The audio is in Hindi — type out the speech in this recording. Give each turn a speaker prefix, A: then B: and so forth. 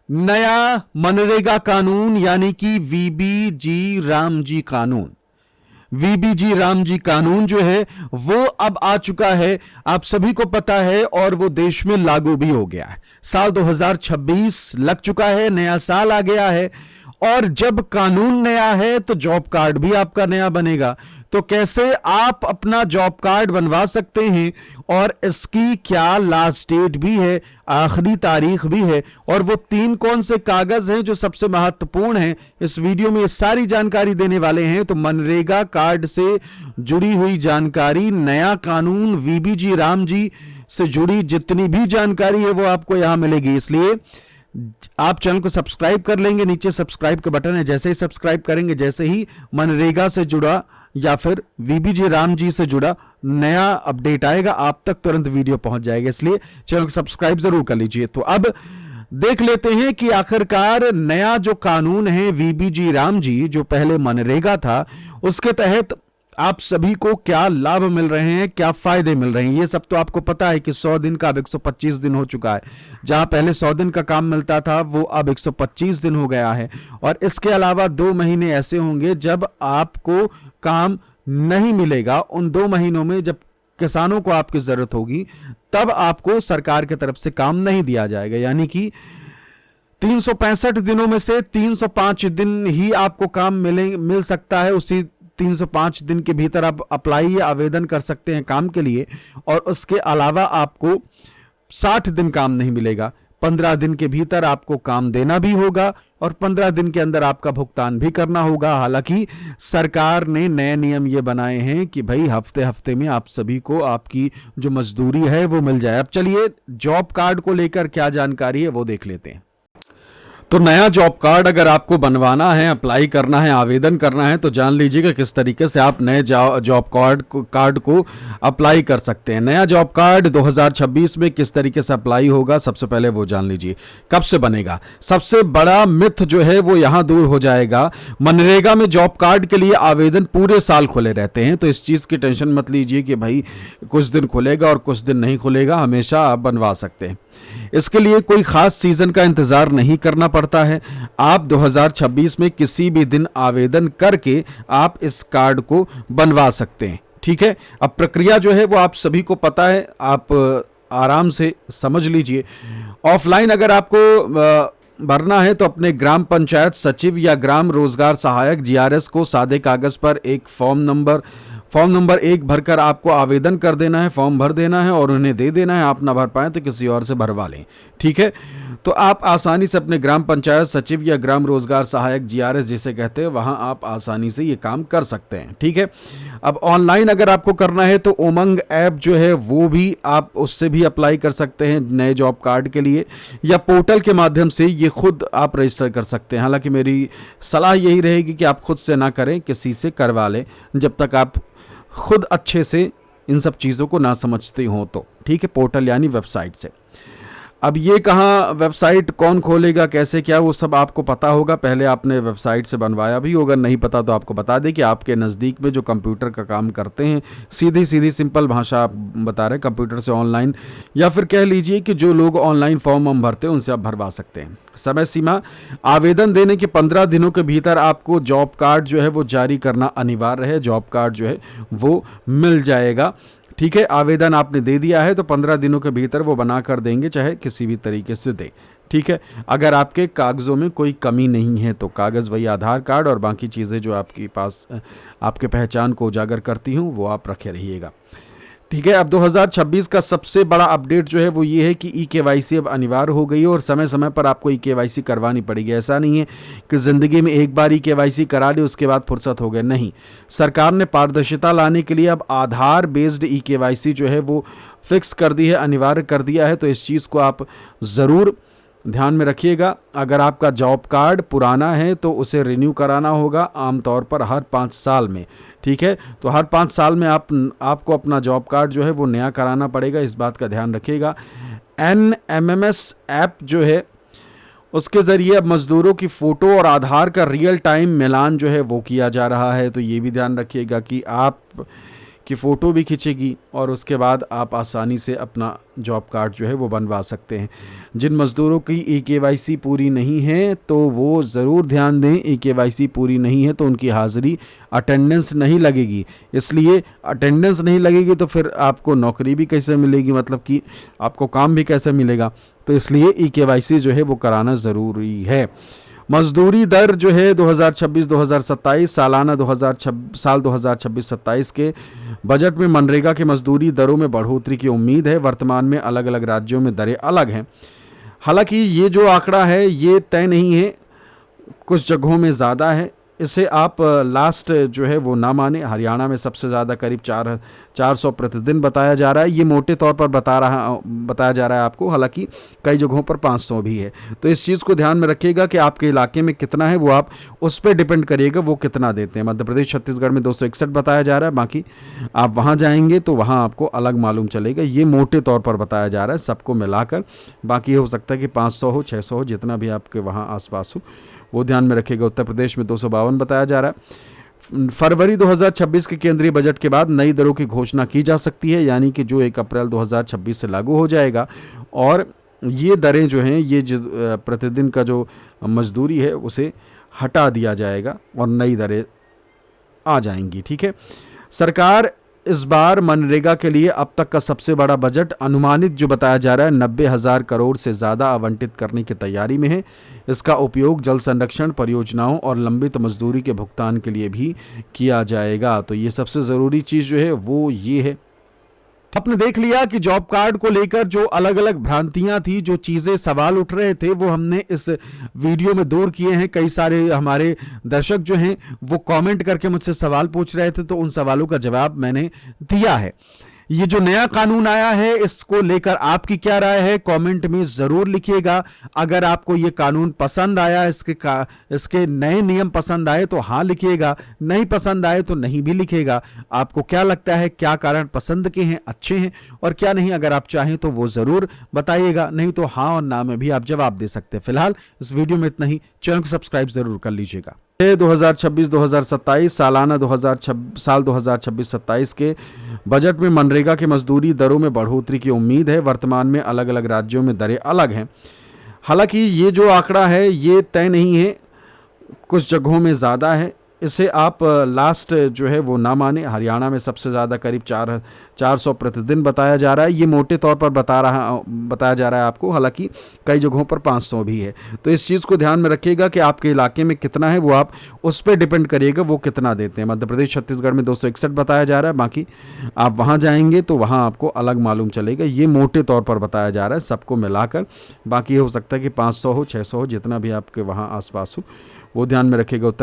A: नया मनरेगा कानून यानी कि वीबीजी रामजी कानून, वीबीजी रामजी कानून जो है वो अब आ चुका है, आप सभी को पता है, और वो देश में लागू भी हो गया है। साल 2026 लग चुका है, नया साल आ गया है, और जब कानून नया है तो जॉब कार्ड भी आपका नया बनेगा। तो कैसे आप अपना जॉब कार्ड बनवा सकते हैं, और इसकी क्या लास्ट डेट भी है, आखिरी तारीख भी है, और वो 3 कौन से कागज हैं जो सबसे महत्वपूर्ण हैं, इस वीडियो में ये सारी जानकारी देने वाले हैं। तो मनरेगा कार्ड से जुड़ी हुई जानकारी, नया कानून, वीबीजी रामजी से जुड़ी जितनी भी जानकारी है वो आपको यहां मिलेगी। इसलिए आप चैनल को सब्सक्राइब कर लेंगे, नीचे सब्सक्राइब का बटन है, जैसे ही सब्सक्राइब करेंगे, जैसे ही मनरेगा से जुड़ा या फिर वीबीजी रामजी से जुड़ा नया अपडेट आएगा, आप तक तुरंत वीडियो पहुंच जाएगा। इसलिए चैनल को सब्सक्राइब जरूर कर लीजिए। तो अब देख लेते हैं कि आखिरकार नया जो कानून है वीबीजी रामजी, जो पहले मनरेगा था, उसके तहत आप सभी को क्या लाभ मिल रहे हैं, क्या फायदे मिल रहे हैं। ये सब तो आपको पता है कि 100 दिन का अब 125 दिन हो चुका है। जहां पहले 100 दिन का काम मिलता था वो अब 125 दिन हो गया है। और इसके अलावा 2 महीने ऐसे होंगे जब आपको काम नहीं मिलेगा। उन 2 महीनों में जब किसानों को आपकी जरूरत होगी तब आपको सरकार की तरफ से काम नहीं दिया जाएगा। यानी कि 365 दिनों में से 305 दिन ही आपको काम मिल सकता है। उसी 305 दिन के भीतर आप अप्लाई या आवेदन कर सकते हैं काम के लिए, और उसके अलावा आपको 60 दिन काम नहीं मिलेगा। 15 दिन के भीतर आपको काम देना भी होगा और 15 दिन के अंदर आपका भुगतान भी करना होगा। हालांकि सरकार ने नए नियम ये बनाए हैं कि भाई हफ्ते हफ्ते में आप सभी को आपकी जो मजदूरी है वो मिल जाए। अब चलिए जॉब कार्ड को लेकर क्या जानकारी है वो देख लेते हैं। तो नया जॉब कार्ड अगर आपको बनवाना है, अप्लाई करना है, आवेदन करना है, तो जान लीजिएगा किस तरीके से आप नए जॉब कार्ड को अप्लाई कर सकते हैं। नया जॉब कार्ड 2026 में किस तरीके से अप्लाई होगा, सबसे पहले वो जान लीजिए। कब से बनेगा, सबसे बड़ा मिथ जो है वो यहां दूर हो जाएगा। मनरेगा में जॉब कार्ड के लिए आवेदन पूरे साल खुले रहते हैं, तो इस चीज़ की टेंशन मत लीजिए कि भाई कुछ दिन खुलेगा और कुछ दिन नहीं खुलेगा, हमेशा आप बनवा सकते हैं। इसके लिए कोई खास सीजन का इंतजार नहीं करना पड़ता है। आप 2026 में किसी भी दिन आवेदन करके आप इस कार्ड को बनवा सकते हैं। ठीक है, अब प्रक्रिया जो है वो आप सभी को पता है, आप आराम से समझ लीजिए। ऑफलाइन अगर आपको भरना है तो अपने ग्राम पंचायत सचिव या ग्राम रोजगार सहायक जीआरएस को सादे कागज पर एक फॉर्म नंबर 1 भरकर आपको आवेदन कर देना है, फॉर्म भर देना है और उन्हें दे देना है। आप ना भर पाएं तो किसी और से भरवा लें। ठीक है, तो आप आसानी से अपने ग्राम पंचायत सचिव या ग्राम रोजगार सहायक जीआरएस जिसे कहते हैं वहां आप आसानी से ये काम कर सकते हैं। ठीक है, अब ऑनलाइन अगर आपको करना है तो उमंग ऐप जो है वो भी आप उससे भी अप्लाई कर सकते हैं नए जॉब कार्ड के लिए, या पोर्टल के माध्यम से ये खुद आप रजिस्टर कर सकते हैं। हालांकि मेरी सलाह यही रहेगी कि आप खुद से ना करें, किसी से करवा लें जब तक आप खुद अच्छे से इन सब चीज़ों को ना समझते हो तो। ठीक है, पोर्टल यानी वेबसाइट से। अब ये कहाँ वेबसाइट कौन खोलेगा, कैसे क्या, वो सब आपको पता होगा। पहले आपने वेबसाइट से बनवाया भी होगा, नहीं पता तो आपको बता दें कि आपके नज़दीक में जो कंप्यूटर का काम करते हैं, सीधी सिंपल भाषा आप बता रहे हैं, कंप्यूटर से ऑनलाइन, या फिर कह लीजिए कि जो लोग ऑनलाइन फॉर्म हम भरते हैं उनसे आप भरवा सकते हैं। समय सीमा, आवेदन देने के 15 दिनों के भीतर आपको जॉब कार्ड जो है वो जारी करना अनिवार्य है। जॉब कार्ड जो है वो मिल जाएगा। ठीक है, आवेदन आपने दे दिया है तो 15 दिनों के भीतर वो बना कर देंगे, चाहे किसी भी तरीके से दे। ठीक है, अगर आपके कागज़ों में कोई कमी नहीं है तो कागज़ वही आधार कार्ड और बाकी चीज़ें जो आपके पास आपके पहचान को उजागर करती हूँ वो आप रखे रहिएगा। ठीक है, अब 2026 का सबसे बड़ा अपडेट जो है वो ये है कि ई-केवाईसी अब अनिवार्य हो गई है और समय समय पर आपको ई-केवाईसी करवानी पड़ेगी। ऐसा नहीं है कि ज़िंदगी में एक बार ई-केवाईसी करा ली उसके बाद फुर्सत हो गए, नहीं। सरकार ने पारदर्शिता लाने के लिए अब आधार बेस्ड ई-केवाईसी जो है वो फिक्स कर दी है, अनिवार्य कर दिया है। तो इस चीज़ को आप ज़रूर ध्यान में रखिएगा। अगर आपका जॉब कार्ड पुराना है तो उसे रिन्यू कराना होगा, आमतौर पर हर 5 साल में। ठीक है, तो हर 5 साल में आपको अपना जॉब कार्ड जो है वो नया कराना पड़ेगा, इस बात का ध्यान रखिएगा। NMMS ऐप जो है उसके ज़रिए अब मज़दूरों की फ़ोटो और आधार का रियल टाइम मिलान जो है वो किया जा रहा है। तो ये भी ध्यान रखिएगा कि आप कि फ़ोटो भी खींचेगी और उसके बाद आप आसानी से अपना जॉब कार्ड जो है वो बनवा सकते हैं। जिन मज़दूरों की ई-केवाईसी पूरी नहीं है तो वो ज़रूर ध्यान दें, ई-केवाईसी पूरी नहीं है तो उनकी हाज़िरी अटेंडेंस नहीं लगेगी। इसलिए अटेंडेंस नहीं लगेगी तो फिर आपको नौकरी भी कैसे मिलेगी, मतलब कि आपको काम भी कैसे मिलेगा। तो इसलिए ई-केवाईसी जो है वो कराना ज़रूरी है। मजदूरी दर जो है 2026-2027 सालाना साल 2026-27 के बजट में मनरेगा के मजदूरी दरों में बढ़ोतरी की उम्मीद है। वर्तमान में अलग अलग राज्यों में दरें अलग हैं। हालांकि ये जो आंकड़ा है ये तय नहीं है, कुछ जगहों में ज़्यादा है। इसे आप लास्ट जो है वो ना माने। हरियाणा में सबसे ज़्यादा करीब 400 प्रतिदिन बताया जा रहा है। ये मोटे तौर पर बताया जा रहा है आपको, हालांकि कई जगहों पर 500 भी है। तो इस चीज़ को ध्यान में रखिएगा कि आपके इलाके में कितना है, वो आप उस पर डिपेंड करिएगा वो कितना देते हैं। मध्य प्रदेश छत्तीसगढ़ में 261 बताया जा रहा है, बाकी आप वहाँ जाएंगे तो वहाँ आपको अलग मालूम चलेगा। ये मोटे तौर पर बताया जा रहा है सबको मिलाकर, बाकी हो सकता है कि 500 हो, 600 हो, जितना भी आपके वहाँ आसपास हो वो ध्यान में रखिएगा। उत्तर प्रदेश में 252 बताया जा रहा है। फरवरी 2026 के केंद्रीय बजट के बाद नई दरों की घोषणा की जा सकती है, यानी कि जो 1 अप्रैल 2026 से लागू हो जाएगा। और ये दरें जो हैं, ये प्रतिदिन का जो मजदूरी है उसे हटा दिया जाएगा और नई दरें आ जाएंगी। ठीक है। सरकार इस बार मनरेगा के लिए अब तक का सबसे बड़ा बजट अनुमानित जो बताया जा रहा है 90,000 करोड़ से ज़्यादा आवंटित करने की तैयारी में है। इसका उपयोग जल संरक्षण परियोजनाओं और लंबित मजदूरी के भुगतान के लिए भी किया जाएगा। तो ये सबसे ज़रूरी चीज़ जो है वो ये है। आपने देख लिया कि जॉब कार्ड को लेकर जो अलग अलग भ्रांतियां थी, जो चीजें सवाल उठ रहे थे, वो हमने इस वीडियो में दूर किए हैं। कई सारे हमारे दर्शक जो हैं वो कमेंट करके मुझसे सवाल पूछ रहे थे, तो उन सवालों का जवाब मैंने दिया है। ये जो नया कानून आया है इसको लेकर आपकी क्या राय है कमेंट में जरूर लिखिएगा। अगर आपको ये कानून पसंद आया, इसके नए नियम पसंद आए तो हाँ लिखिएगा, नहीं पसंद आए तो नहीं भी लिखिएगा। आपको क्या लगता है, क्या कारण पसंद के हैं, अच्छे हैं और क्या नहीं, अगर आप चाहें तो वो जरूर बताइएगा, नहीं तो हाँ और ना में भी आप जवाब दे सकते हैं। फिलहाल इस वीडियो में इतना ही। चैनल को सब्सक्राइब जरूर कर लीजिएगा। 2026-2027 सालाना साल 2026-27 के बजट में मनरेगा के मजदूरी दरों में बढ़ोतरी की उम्मीद है। वर्तमान में अलग अलग राज्यों में दरें अलग हैं। हालांकि ये जो आंकड़ा है ये तय नहीं है, कुछ जगहों में ज़्यादा है। इसे आप लास्ट जो है वो ना माने। हरियाणा में सबसे ज़्यादा करीब 400 प्रतिदिन बताया जा रहा है। ये मोटे तौर पर बताया जा रहा है आपको, हालांकि कई जगहों पर 500 भी है। तो इस चीज़ को ध्यान में रखिएगा कि आपके इलाके में कितना है, वो आप उस पर डिपेंड करिएगा वो कितना देते हैं। मध्य प्रदेश छत्तीसगढ़ में 261 बताया जा रहा है, बाकी आप वहाँ जाएंगे तो वहाँ आपको अलग मालूम चलेगा। ये मोटे तौर पर बताया जा रहा है सबको मिलाकर, बाकी हो सकता है कि 500 हो, 600 हो, जितना भी आपके वहाँ आसपास हो वो ध्यान में रखिएगा।